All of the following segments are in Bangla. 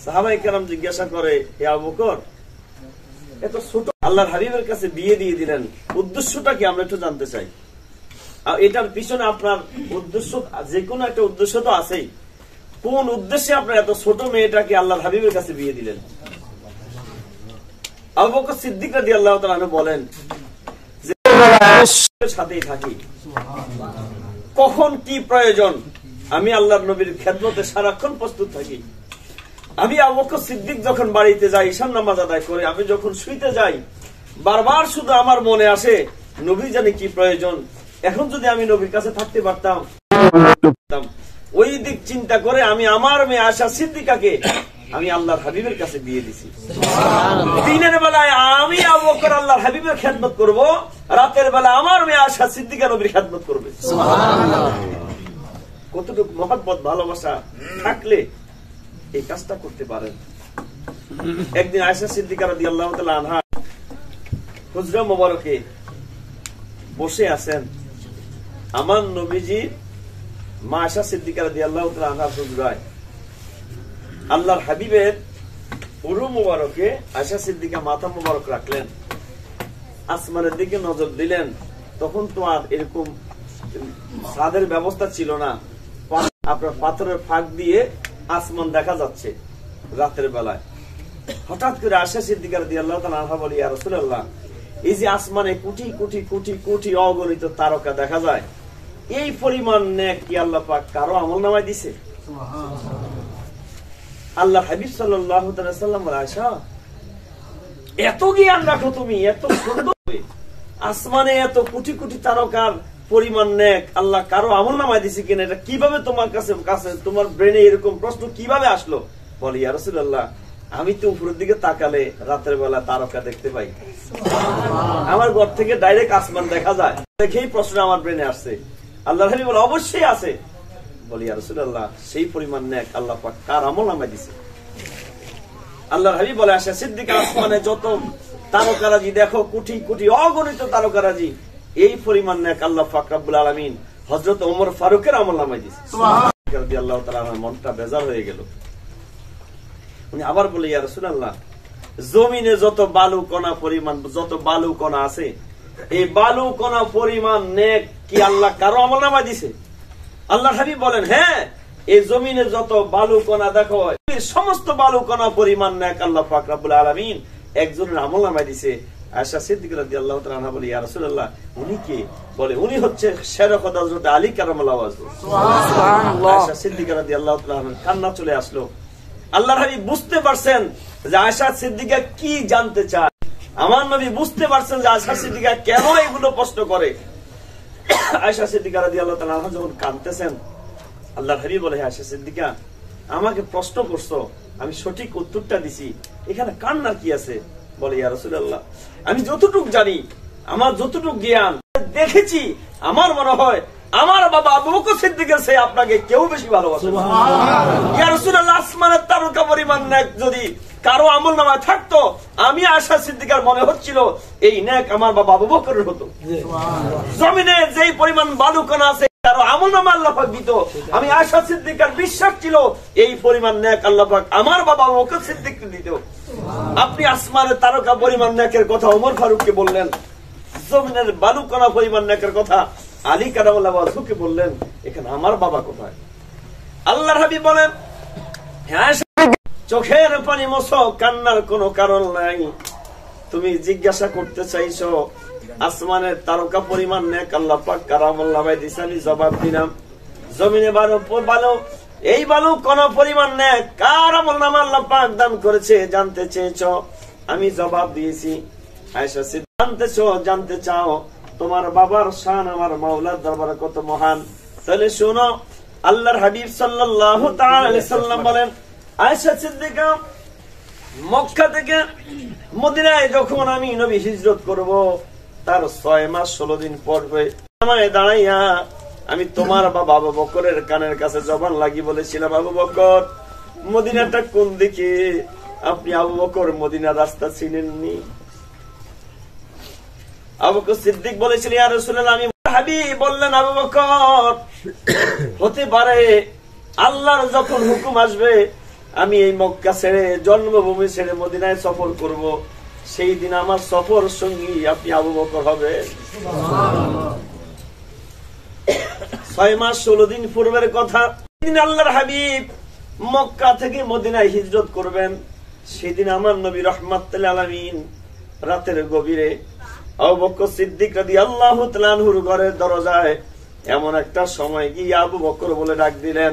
সাহাবায়ে কেরাম জিজ্ঞাসা করে, হে আবু বকর, এত ছোট আল্লাহর হাবিবের কাছে বিয়ে দিয়ে দিলেন, উদ্দেশ্যটা কি আমরা একটু জানতে চাই। আর এটার পিছনে আপনার উদ্দেশ্য, যে কোনো একটা উদ্দেশ্য তো আছেই। কোন উদ্দেশ্যে আপনার এত ছোট মেয়েটাকে আল্লাহর হাবিবের কাছে বিয়ে দিলেন? আবু বকর সিদ্দিক রাদিয়াল্লাহু তাআলা আনহু বলেন যে সাথেই থাকি, কখন কি প্রয়োজন আমি আল্লাহর নবীর খেদমতে সারাক্ষণ প্রস্তুত থাকি। আমি আবু বকর সিদ্দিক যখন বাড়িতে যাই ঈশার নামাজ আদায় করে, আমি যখন শুইতে যাই, বারবার শুধু আমার মনে আসে নবী জানে কি প্রয়োজন। এখন যদি আমি নবীর কাছে থাকতে পারতাম, ওই দিক চিন্তা করে আমি আমার মেয়ে আয়েশা সিদ্দিকাকে আমি আল্লাহর হাবিবের কাছে বিয়ে দিছি। দিনের বেলায় আমি আবু বকর আল্লাহর হাবিবের খেদমত করব, রাতের বেলা আমার মেয়ে আয়েশা সিদ্দিকা নবীর খেদমত করবে। কতটুকু মহব্বত ভালোবাসা থাকলে এই কাজটা করতে পারেন। একদিন আয়েশা সিদ্দিকা রাদিয়াল্লাহু তাআলা আনহা হুজরা মোবারকে বসে আছেন। আমার নবীজি মা আয়েশা সিদ্দিকা রাদিয়াল্লাহু তাআলা আনহার হুজরায় আল্লাহর হাবিবের উরু মোবারকে আয়েশা সিদ্দিকা মাথা মোবারক রাখলেন, আসমানের দিকে নজর দিলেন। তখন তো আর এরকম ছাদের ব্যবস্থা ছিল না, আপনার পাথরের ফাঁক দিয়ে আসমান দেখা যাচ্ছে রাতের বেলায়। হঠাৎ করে আয়েশা সিদ্দিকা রাদিয়াল্লাহু তাআলা আনহা বলে, ইয়া রাসূলুল্লাহ, এই যে আসমানে কোটি কোটি কোটি কোটি অগণিত তারকা দেখা যায়, এই পরিমাণ নেক কি আল্লাহ পাক কারো আমলনামায় দিছে? আল্লাহ হাবিব সাল্লাল্লাহু আলাইহি ওয়াসাল্লাম বলে, আয়েশা, এত জ্ঞান রাখো তুমি, এত সুন্দর আসমানে এত কোটি কোটি তারকার পরিমাণ নেক আল্লাহ কারো আমলনামায় দিছে কিনা, এটা কিভাবে তোমার কাছে তোমার ব্রেনে এরকম প্রশ্ন কিভাবে আসলো? বলে, ইয়া রাসূলুল্লাহ, আমি তো উপরের দিকে তাকালে রাতের বেলা তারকা দেখতে পাই, আমার ঘর থেকে ডাইরেক্ট আসমান দেখা যায়, দেখেই প্রশ্ন আমার ব্রেনে আসছে। আল্লাহর হাবিব বলে, অবশ্যই আছে। বলি, ইয়া রাসূলুল্লাহ, সেই পরিমাণ নেক আল্লাহ পাক কার আমলনামায় দিছে? আল্লাহর হাবিব বলে, আয়েশা সিদ্দিকা, আসমানে যত তারকারাজি দেখো, কোটি কোটি অগণিত তারকারাজি, এই পরিমাণ নেক আল্লাহ পাক রব্বুল আলামিন হযরত ওমর ফারুকের আমলনামায় দিছে। সুবহানাল্লাহ। রাদিয়াল্লাহু তাআলা আমার মনটা বেজার হয়ে গেল। উনি আবার বলে, ইয়া রাসূলুল্লাহ, জমিনে যত বালু কণা পরিমাণ, যত বালু কণা আছে, এই বালু কণা পরিমাণ নেক কি আল্লাহ কারো আমলনামায় দিছে? আল্লাহর হাবিব বলেন, হ্যাঁ, এই জমিনে যত বালু কণা দেখো, সমস্ত বালু কণা পরিমাণ নেক আল্লাহ পাক রব্বুল আলামিন একজনের আমলনামায় দিছে। আয়েশা সিদ্দিকা রাদিয়াল্লাহু তাআলা আনহা বলে, ইয়া রাসূলুল্লাহ, উনি কে? বলে, উনি হচ্ছে শেরে খোদা হযরত আলী কারামাল্লাহু ওয়াজহু। সুবহানাল্লাহ। আয়েশা সিদ্দিকা রাদিয়াল্লাহু তাআলা আনহা কান্না চলে আসলো। আল্লাহর হাবিব বুঝতে পারছেন যে আয়েশা সিদ্দিকা কি জানতে চায়। আমার নবী বুঝতে পারছেন যে আয়েশা সিদ্দিকা কেন এগুলো প্রশ্ন করে। আয়েশা সিদ্দিকা রাদিয়াল্লাহু তাআলা আনহা যখন কাঁদতেছেন, আল্লাহর হাবিব বলে, আয়েশা সিদ্দিকা, আমাকে প্রশ্ন করছো, আমি সঠিক উত্তরটা দিছি, এখানে কান্নার কি আছে? বলে, ইয়া রাসূলুল্লাহ, আমি যতটুকু জানি, আমার যতটুকু জ্ঞান দেখেছি, আমার মনে হয় আমার বাবা আবু বকর সিদ্দিকের চেয়ে আপনাকে কেউ বেশি ভালোবাসে। সুবহানাল্লাহ। ইয়া রাসূলুল্লাহ, আসমানের তারকা পরিমাণ নেক যদি কারো আমলনামায় থাকতো, আমি আয়েশা সিদ্দিকার মনে হচ্ছিল এই নেক আমার বাবা আবু বকরের হতো। জমিনে যেই পরিমাণ বালু কণা আছে, কারো আমলনামা আল্লাহ পাক দিত, আমি আয়েশা সিদ্দিকার বিশ্বাস ছিল এই পরিমাণ নেক আল্লাহ পাক আমার বাবা আবু বকর সিদ্দিককে দিত। আপনি আসমানের তারকা পরিমাণ নেকের কথা ওমর ফারুককে বললেন, জমিনের বালু কণা পরিমাণ নেকের কথা আলী কারামাল্লাহু ওয়াজহুকে বললেন, এখানে আমার বাবা কোথায়? আল্লাহর হাবিব বলেন, হ্যাঁ, চোখের পানি মোছো, কান্নার কোনো কারণ নাই। তুমি জিজ্ঞাসা করতে চাইছো আসমানের তারকা পরিমাণ নেক আল্লাহ পাক কারামাল্লাহু দিছে, আমি জবাব দিলাম। জমিনে বালু, এই বালু কোন পরিমাণ নেক কার আমলনামা আল্লাহ পাক দান করেছে জানতে চেয়েছো, আমি জবাব দিয়েছি। আয়েশা সিদ্দিকা, জানতে চাও তোমার বাবার শান আমার মাওলার দরবারে কত মহান? তাহলে শোনো, আল্লাহর হাবিব সাল্লাল্লাহু তাআলা আলাইহি সাল্লাম বলেন, আয়েশা সিদ্দিকা, মক্কা থেকে মদিনায় যখন আমি নবী হিজরত করব, তার 6 মাস 16 দিন পরে আমায় দাঁড়াইয়া আমি তোমার বাবা আবু বকরের কানের কাছে জবান লাগি বলেছিলাম, আবু বকর, মদিনাটা কোন দিকে? আপনি আবু বকর মদিনার রাস্তা চিনেননি। আবু বকর সিদ্দিক বলেছিলেন, ইয়া রাসূলুল্লাহ, আমি হাবিব বললেন, আবু বকর, হতে পারে আল্লাহর যখন হুকুম আসবে আমি এই মক্কা ছেড়ে জন্মভূমি ছেড়ে মদিনায় সফর করব, সেই দিন আমার সফর সঙ্গী আপনি আবু বকর হবে। 6 মাস 16 দিন পূর্বের কথা। দিন আল্লাহর হাবিব মক্কা থেকে মদিনায় হিজরত করবেন, সেদিন আমার নবী রাহমাতুল আলামিন রাতের গভীরে আবু বকর সিদ্দিক রাদিয়াল্লাহু তাআলা আনহুর ঘরের দরজায় এমন একটা সময় গিয়ে আবু বকর বলে ডাক দিলেন,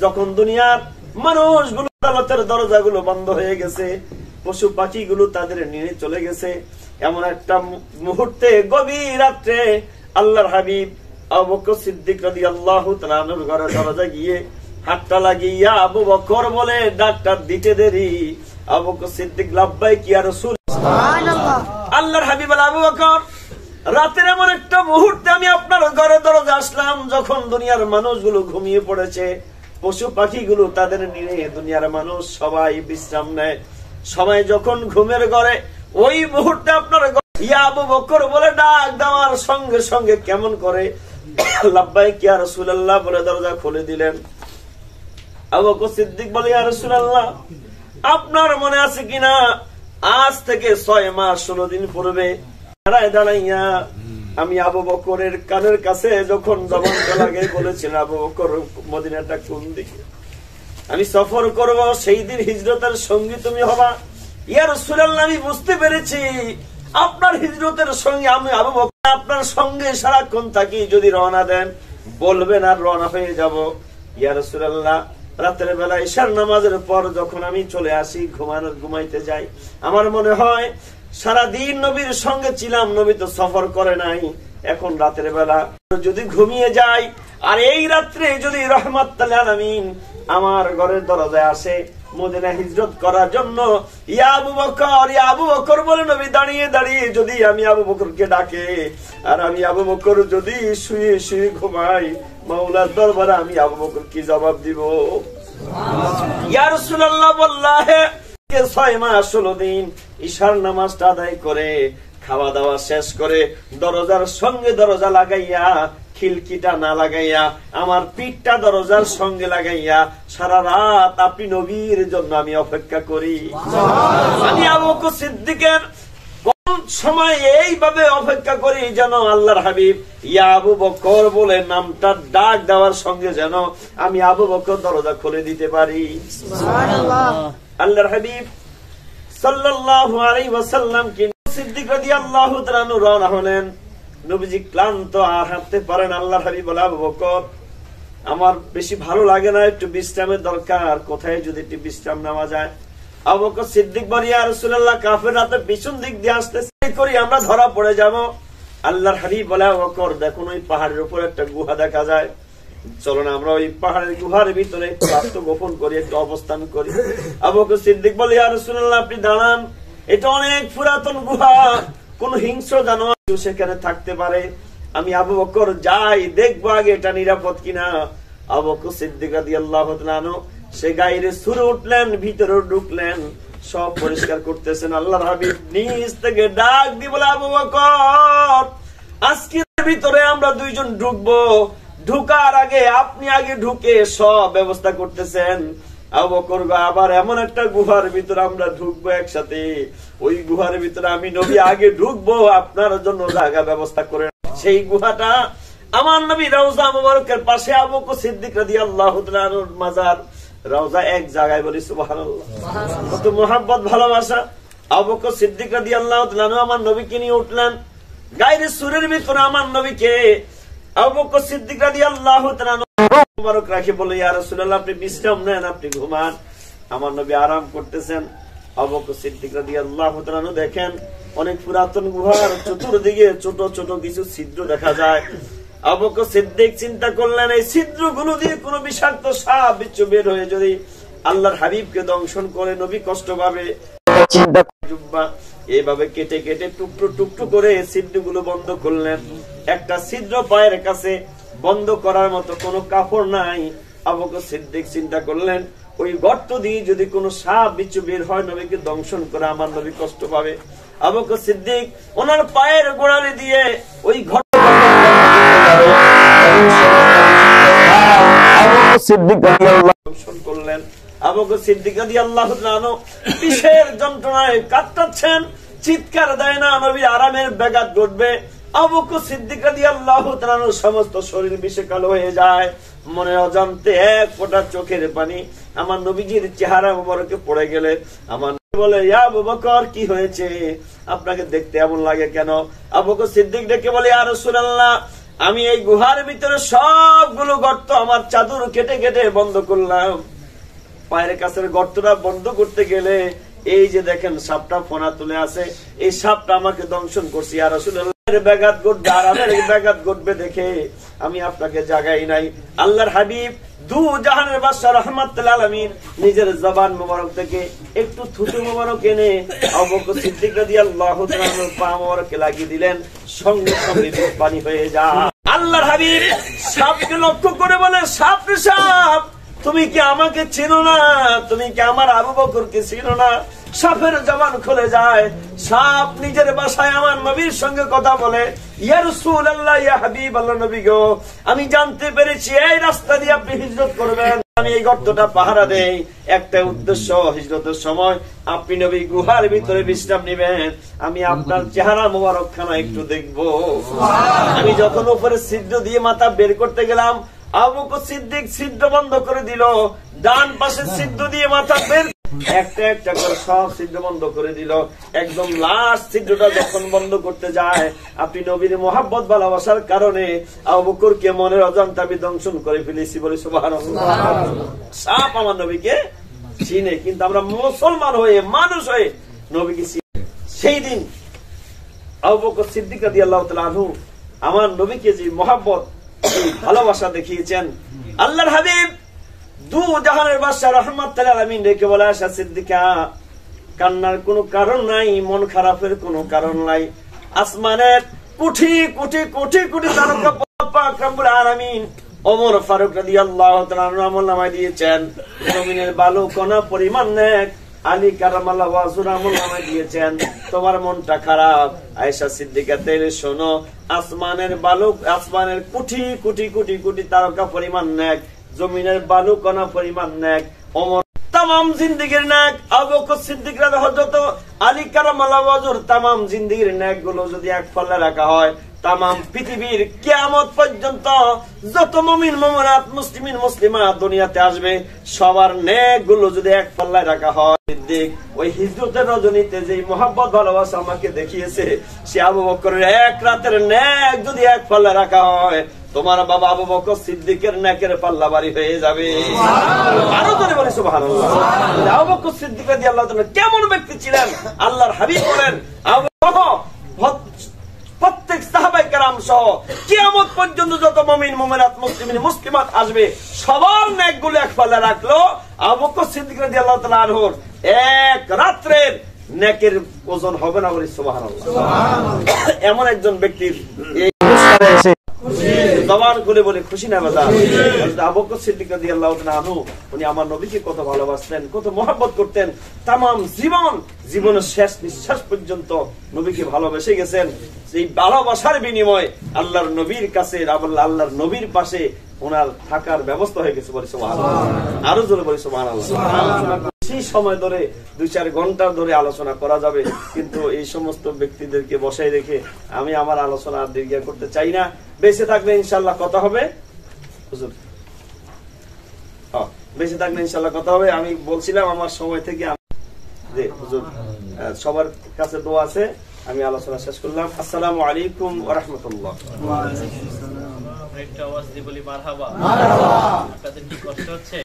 যখন দুনিয়ার মানুষগুলো আদালতের দরজাগুলো বন্ধ হয়ে গেছে, পশু পাখিগুলো তাদের নিয়ে চলে গেছে, এমন একটা মুহূর্তে গভীর রাত্রে আল্লাহর হাবিব আবু বকর সিদ্দিক রাদিয়াল্লাহু তাআলা আনহুর ঘরের দরজা গিয়ে হাতটা লাগিয়ে আবু বকর বলে ডাকটা দিতে দেরি আবু বকর সিদ্দিক লাব্বাইক ইয়া রাসূল সুবহানাল্লাহ। আল্লাহর হাবিব আবু বকর, রাতের এমন একটা মুহূর্তে আমি আপনার ঘরে দরজা আসলাম, যখন দুনিয়ার মানুষগুলো ঘুমিয়ে পড়েছে, পশু পাখিগুলো তাদের নিয়ে দুনিয়ার মানুষ সবাই বিশ্রাম নেয়, সবাই যখন ঘুমের ঘরে, ওই মুহূর্তে আপনার ইয়া আবু বকর বলে ডাক দেওয়ার সঙ্গে সঙ্গে কেমন করে লাব্বাইক ইয়া রাসূলুল্লাহ বলে দরজা খুলে দিলেন। আবু বকর সিদ্দিক বলে, ইয়া রাসূলুল্লাহ, আপনার মনে আছে কিনা আজ থেকে 6 মাস 16 দিন পূর্বে দাঁড়াইয়া আমি আবু বকরের কানের কাছে যখন জবানটা লাগিয়ে বলেছিলাম, আবু বকর মদিনাটা কোন দিকে, আমি সফর করব, সেই দিন হিজরতের সঙ্গী তুমি হবা। ইয়া রাসূলুল্লাহ, আমি বুঝতে পেরেছি আপনার হিজরতের সঙ্গে আমি আবু বকর আপনার সঙ্গে সারাক্ষণ থাকি, যদি রওনা দেন বলবেন আর রওনা হয়ে যাব। ইয়া রাসূলুল্লাহ, রাতের বেলা ইশার নামাজের পর যখন আমি চলে আসি ঘুমাইতে যাই, আমার মনে হয় সারাদিন নবীর সঙ্গে ছিলাম, নবী তো সফর করে নাই, এখন রাতের বেলা যদি ঘুমিয়ে যাই, আর এই রাত্রে যদি রাহমাতুল আলামিন আমার ঘরের দরজায় আসে মদিনা হিজরত করার জন্য, ইয়া আবু বকর বলে নবী দাঁড়িয়ে দাঁড়িয়ে যদি আমি আবু বকরকে ডাকে, আর আমি আবু বকর যদি শুয়ে শুয়ে ঘুমাই, মাওলার দরবারে আমি আবু বকর কি জবাব দিব? ইয়া রাসূলুল্লাহ, বল্লাহে 6 মাস 16 দিন ইশার নামাজটা আদায় করে খাওয়া দাওয়া শেষ করে দরজার সঙ্গে দরজা লাগাইয়া, খিলকিটা না লাগাইয়া, আমার পিঠটা দরজার সঙ্গে লাগাইয়া সারা রাত আপনি নবীর জন্য আমি অপেক্ষা করি। আমি আবু বকর সিদ্দিকের কোন সময় এইভাবে অপেক্ষা করি যেন আল্লাহর হাবিব ইয়া আবু বকর বলে নামটা ডাক দেওয়ার সঙ্গে যেন আমি আবু বকর দরজা খুলে দিতে পারি। সুবহানাল্লাহ। আল্লাহর হাবিব সাল্লাল্লাহু আলাইহি ওয়াসাল্লাম কি সিদ্দিক রাদিয়াল্লাহু তাআলা আনহু রওনা হলেন। নবীজি ক্লান্ত, আর হাঁটতে পারেন। আল্লাহর হাবিব বলে, আবু বকর, আমার বেশি ভালো লাগে না, একটু বিশ্রামের দরকার, কোথায় যদি একটু বিশ্রাম নেওয়া যায়। আবু বকর সিদ্দিক বলে, ইয়া রাসূলুল্লাহ, কাফেররা তো পিছন দিক দিয়ে আসতেছে, করি আমরা ধরা পড়ে যাব। আল্লাহর হাবিব বলে, আবু বকর, দেখুন ওই পাহাড়ের উপর একটা গুহা দেখা যায়, চলো না আমরা ওই পাহাড়ের গুহার ভিতরে একটু আত্মগোপন করি, একটু অবস্থান করি। আবু বকর সিদ্দিক বলে, ইয়া রাসূলুল্লাহ, আপনি দাঁড়ান, এটা অনেক পুরাতন গুহা, কোন হিংস্র জানোয়ার সেখানে থাকতে পারে, আমি আবু বকর যাই, দেখবো আগে এটা নিরাপদ কিনা। আবু বকর সিদ্দিক রাদিয়াল্লাহু তাআলা আনহু সে গায়ের সুরে উঠলেন, ভিতরে ঢুকলেন, সব পরিষ্কার করতেছেন। আল্লাহর হাবিব নিজ থেকে ডাক দিয়ে বলে, আবু বকর, আজকের ভিতরে আমরা দুইজন ঢুকবো, ঢুকার আগে আপনি আগে ঢুকে সব ব্যবস্থা করতেছেন। আবু বকর, আবার এমন একটা গুহার ভিতরে আমরা ঢুকবো একসাথে, ওই গুহার ভিতরে আমি নবী আগে ঢুকবো, আপনার জন্য জায়গা ব্যবস্থা করে। সেই গুহাটা আমার নবী রওজা মুবারকের পাশে, আবু বকর সিদ্দিক রাদিয়াল্লাহু তাআলা আনহুর মাজার, রওজা এক জায়গায়, বলি সুবহানাল্লাহ, কত মোহাব্বত ভালোবাসা। আবু বকর সিদ্দিক রাদিয়াল্লাহু তাআলা আনহু আমার নবীকে নিয়ে উঠলেন, গায়ের সুরের ভিতরে আমার নবীকে আবু বকর সিদ্দিক রাদিয়াল্লাহু তাআলা মুবারক রাখে বলে, ইয়া রাসূলুল্লাহ, আপনি বিশ্রাম নেন, আপনি ঘুমান। আমার নবী আরাম করতেছেন। আবু বকর সিদ্দিক রাদিয়াল্লাহু তাআলা দেখেন অনেক পুরাতন গুহার চতুর্দিকে ছোট ছোট কিছু ছিদ্র দেখা যায়। আবু বকর সিদ্দিক চিন্তা করলেন, এই ছিদ্রগুলো দিয়ে কোনো বিষাক্ত সাপ বিচ্ছু বের হয়ে যদি আল্লাহর হাবিবকে দংশন করে, নবী কষ্ট পাবে। চিন্তা জুব্বা এইভাবে কেটে কেটে টুকরো টুকরো করে ছিদ্রগুলো বন্ধ করলেন। একটা ছিদ্র পায়ের কাছে, বন্ধ করার মতো কোনো কাপড় নাই। আবু বকর সিদ্দিক চিন্তা করলেন, ওই গর্ত দিয়ে যদি কোনো সাপ বিচ্ছু বের হয়, নবীকে দংশন করে আমার নবী কষ্ট পাবে। আবু বকর সিদ্দিক ওনার পায়ের গোড়ালি দিয়ে ওই গর্ত দংশন করলেন। আবু বকর সিদ্দিক রাদিয়াল্লাহু তাআলা আনহু কিসের যন্ত্রণায় কাতরাচ্ছেন, চিৎকার দেয় না নবীর আরামের ব্যাঘাত ঘটবে। আবু বকর সিদ্দিক রাদিয়াল্লাহু তাআলা আনহু সমস্ত শরীর বিষে কালো হয়ে যায়, মনে অজান্তে এক ফোঁটা চোখের পানি আমার নবীজির চেহারা মোবারকে পড়ে গেলে আমার বলে, ইয়া আবু বকর কি হয়েছে, আপনাকে দেখতে এমন লাগে কেন? আবু বকর সিদ্দিক ডেকে বলে, ইয়া রাসূলুল্লাহ, আমি এই গুহার ভিতরে সবগুলো গর্ত আমার চাদর কেটে কেটে বন্ধ করলাম। পায়ের কাছের গর্তটা বন্ধ করতে গেলে এই যে দেখেন সাপটা ফোনা তুলে আছে, এই সাপটা আমাকে দংশন করছে। ইয়া রাসূলুল্লাহ, ব্যাঘাত ঘটবে, আরামের ব্যাঘাত ঘটবে দেখে আমি আপনাকে জাগাই নাই। আল্লাহর হাবিব দু জাহানের বাদশা রাহমাতুল আলামিন নিজের জবান মোবারক থেকে একটু থুতু মোবারক এনে আবু বকর সিদ্দিক রাদিয়াল্লাহু তাআলার পা মোবারকে লাগিয়ে দিলেন, সঙ্গে সঙ্গে পানি হয়ে যায়। আল্লাহর হাবিব সাপকে লক্ষ্য করে বলে, সাপ রে সাপ, তুমি কি আমাকে চিনো না? তুমি কি আমার আবু বকরকে চিনো না? সাপের জবান খুলে যায়, সাপ নিজের বাসায় আমার নবীর সঙ্গে কথা বলে, ইয়া রাসূলুল্লাহ, ইয়া হাবিবাল্লাহ, নবী গো, আমি জানতে পেরেছি এই রাস্তা দিয়ে আপনি হিজরত করবেন, আমি এই গর্তটা পাহারা দেই, একটা উদ্দেশ্য, হিজরতের সময় আপনি নবী গুহার ভিতরে বিশ্রাম নেবেন, আমি আপনার চেহারা মোবারক খানা একটু দেখবো। আমি যখন উপরে ছিদ্র দিয়ে মাথা বের করতে গেলাম, আবু বকর সিদ্দিক ছিদ্র বন্ধ করে দিল, ডান পাশে ছিদ্র দিয়ে মাথা বের একটা একটা করে সব ছিদ্র বন্ধ করে দিল। একদম লাস্ট ছিদ্রটা যখন বন্ধ করতে যায়, আপনি নবীর মোহাব্বত ভালোবাসার কারণে আবু বকরকে মনের অজান্তে আমি দংশন করে ফেলেছি, বলে সুবহানাল্লাহ। সাপ আমার নবীকে চিনে, কিন্তু আমরা মুসলমান হয়ে, মানুষ হয়ে নবীকে চিনি। সেই দিন আবু বকর সিদ্দিক রাদিয়াল্লাহু তাআলা আনহু আমার নবীকে যে মোহাব্বত, ভালোবাসা দেখিয়েছেন, আল্লাহর হাবিব দু জাহানের বাদশা রাহমাতুল আলামিন ডেকে বলে, আয়েশা সিদ্দিকা, কান্নার কোনো কারণ নাই, মন খারাপের কোনো কারণ নাই। আসমানের কোটি কোটি কোটি কোটি তারকা পাক রব্বুল আলামিন ওমর ফারুক রাদিয়াল্লাহু তাআলা আনহু আমলনামায় দিয়েছেন, জমিনের বালু কণা পরিমাণ নেক আলী কারামাল্লাহু ওয়াজহুর আমলনামায় দিয়েছেন। তোমার মনটা খারাপ, আয়েশা সিদ্দিকা, তাইলে শোনো, আসমানের বালু, আসমানের কোটি কোটি কোটি কোটি তারকা পরিমাণ নেক, জমিনের বালু কণা পরিমাণ নেক, ওমর তামাম জিন্দেগীর নেক, আবু বকর সিদ্দিক হযরত আলী কারামাল্লাহু ওয়াজহুর তামাম জিন্দেগীর নেক গুলো যদি এক পাল্লা রাখা হয়, তামাম পৃথিবীর কিয়ামত পর্যন্ত যত মুমিন মুমিনাত, মুসলিমিন মুসলিমাত দুনিয়াতে আসবে, সবার নেক গুলো যদি এক পাল্লায় রাখা হয়, সিদ্দিক ওই হিজরতের রজনীতে যে মোহাব্বত ভালোবাসা আমাকে দেখিয়েছে, সে আবু বকরের এক রাতের নেক যদি এক পাল্লায় রাখা হয়, তোমার বাবা আবু বকর সিদ্দিকের নেকের পাল্লা ভারী হয়ে যাবে। আরো জোরে বলি সুবহানাল্লাহ। আবু বকর সিদ্দিক রাদিয়াল্লাহু তাআলা কেমন ব্যক্তি ছিলেন, আল্লাহর হাবিব বলেন, আবু বকর প্রত্যেক সাহাবায়ে কেরাম সহ কিয়ামত পর্যন্ত যত মুমিন মুমিনাত, মুসলিমিন মুসলিমাত আসবে, সবার নেকগুলো এক পাল্লা রাখলো, আবু বকর সিদ্দিক রাদিয়াল্লাহু তাআলা আনহুর এক রাত্রের নেকের ওজন হবে না, বলি সুবহানাল্লাহ। এমন একজন ব্যক্তির এই পুরস্কারে এসে জবান খুলে বলে খুশি না বাজার। আবু বকর সিদ্দিক রাদিয়াল্লাহু তাআলা আনহু উনি আমার নবীকে কত ভালোবাসতেন, কত মহব্বত করতেন, তামাম জীবনের শেষ নিঃশ্বাস পর্যন্ত নবীকে ভালোবেসে গেছেন। এই ভালোবাসার বিনিময়ে আল্লাহর নবীর কাছে, আল্লাহর নবীর পাশে ওনার থাকার ব্যবস্থা হয়ে গেছে, বলি সুবহানাল্লাহ। আরো জোরে বলি সুবহানাল্লাহ। সেই সময় ধরে 2-4 ঘন্টা ধরে আলোচনা করা যাবে, কিন্তু এই সমস্ত ব্যক্তিদেরকে বসাই রেখে আমি আমার আলোচনা আর দীর্ঘ করতে চাই না। বেঁচে থাকলে ইনশাআল্লাহ কথা হবে, হুজুর, বেঁচে থাকলে ইনশাআল্লাহ কথা হবে। আমি বলছিলাম আমার সময় থেকে হুজুর সবার কাছে দোয়া আছে, আমি আলোচনা শেষ করলাম। আসসালামু আলাইকুম ওয়া রাহমাতুল্লাহ। ওয়া আলাইকুম আসসালাম। একটা আওয়াজ দিয়ে বলি মারহাবা। মারহাবা। আপনাদের কি কষ্ট হচ্ছে?